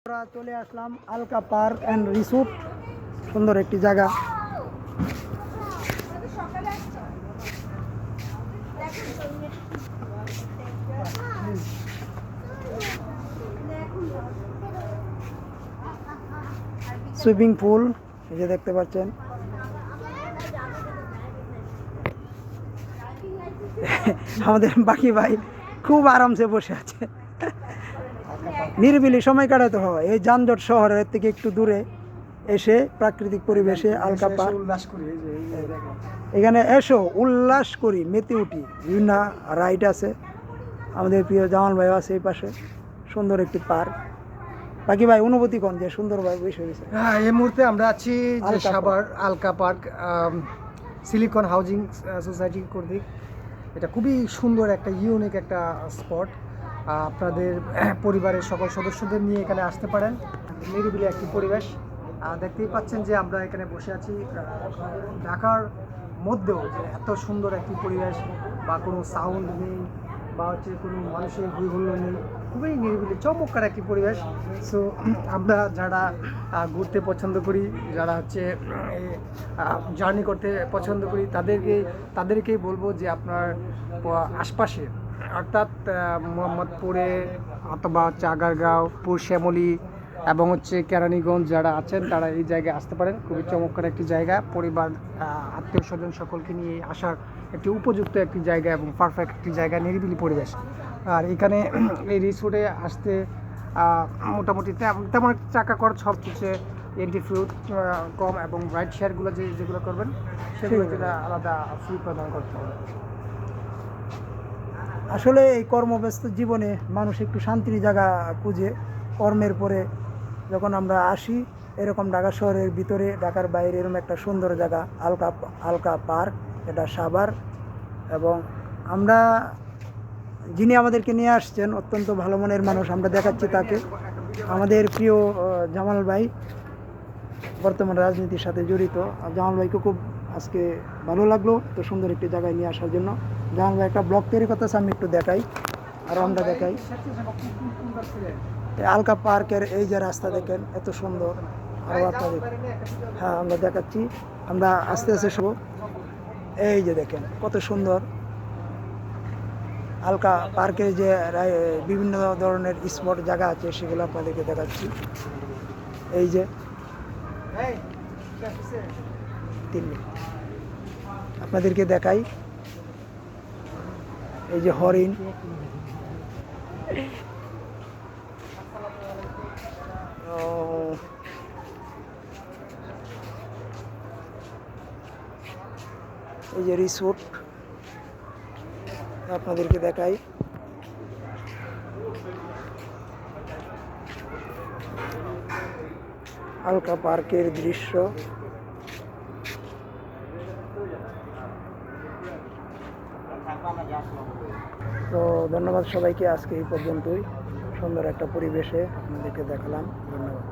আমরা চলে আসলাম Alka park and resort. সুন্দর একটি জায়গা। সুইমিং পুল এই যে দেখতে পাচ্ছেন। আমাদের বাকি ভাই খুব আরামসে বসে আছে, নিরিবিলি সময় কাটাতে হয় এই যানজট শহরের থেকে একটু দূরে এসে প্রাকৃতিক পরিবেশে আলকা পার্ক এখানে এসো উল্লাস করি, মেতে উঠি। বিভিন্ন রাইড আছে, আমাদের প্রিয় জামাল ভাই আছে এই পাশে। সুন্দর একটি পার্ক। বাকি ভাই অনুভূতি কোন যে সুন্দর ভাই বসে গেছে। হ্যাঁ, এই মুহূর্তে আমরা আছি যে Savar Alka park silicon housing society কর্তৃক। এটা খুবই সুন্দর একটা ইউনিক একটা স্পট। আপনাদের পরিবারের সকল সদস্যদের নিয়ে এখানে আসতে পারেন। নিরিবিলি একটি পরিবেশ। দেখতেই পাচ্ছেন যে আমরা এখানে বসে আছি ঢাকার মধ্যেও যে এত সুন্দর একটি পরিবেশ, বা কোনো সাউন্ড নেই বা হচ্ছে কোনো মানুষের হুইহুল্লো নেই, খুবই নিরিবিলি চমৎকার একটি পরিবেশ। সো আমরা যারা ঘুরতে পছন্দ করি, যারা হচ্ছে জার্নি করতে পছন্দ করি, তাদেরকেই বলবো যে আপনার আশপাশে অর্থাৎ মোহাম্মদপুরে অথবা হচ্ছে আগারগাঁও, শ্যামলী এবং হচ্ছে কেরানীগঞ্জ যারা আছেন তারা এই জায়গায় আসতে পারেন। খুবই চমৎকার একটি জায়গা, পরিবার আত্মীয় স্বজন সকলকে নিয়ে আসার একটি উপযুক্ত একটি জায়গা এবং পারফেক্ট একটি জায়গা, নিরিবিলি পরিবেশ। আর এখানে এই রিসোর্টে আসতে মোটামুটি তেমন টাকা খরচ হচ্ছে, এন্ট্রি ফি কম, এবং রাইড শেয়ারগুলো যেগুলো করবেন সেগুলো যেটা আলাদা ফি প্রদান করতে হবে। আসলে এই কর্মব্যস্ত জীবনে মানুষ একটু শান্তির জায়গা খুঁজে। কর্মের পরে যখন আমরা আসি এরকম ঢাকা শহরের ভিতরে, ঢাকার বাইরে এরকম একটা সুন্দর জায়গা আলকা পার্ক, এটা সাভার। এবং আমরা যিনি আমাদেরকে নিয়ে আসছেন অত্যন্ত ভালো মনের মানুষ, আমরা দেখাচ্ছি তাকে। আমাদের প্রিয় জামাল ভাই বর্তমান রাজনীতির সাথে জড়িত। জামাল ভাইকে খুব আজকে ভালো লাগলো এত সুন্দর একটি জায়গায় নিয়ে আসার জন্য। জামাল ভাই একটা ব্লগ তৈরি করতেছে, আমি একটু দেখাই আর আমরা দেখাই। আলকা পার্কের এই যে রাস্তা দেখেন এত সুন্দর, আরও আপনাদের হ্যাঁ আমরা দেখাচ্ছি। আমরা আস্তে আস্তে সব এই যে দেখেন কত সুন্দর। আলকা পার্কে যে বিভিন্ন ধরনের স্পট জায়গা আছে সেগুলো আপনাদেরকে দেখাচ্ছি। এই যে 3 মিনিট আপনাদেরকে দেখাই। এই যে হরিণ, এই যে রিসোর্ট আপনাদেরকে দেখাই। আলকা পার্কের দৃশ্য। তো ধন্যবাদ সবাইকে, আজকে এই পর্যন্তই। সুন্দর একটা পরিবেশে আপনাদেরকে দেখালাম। ধন্যবাদ।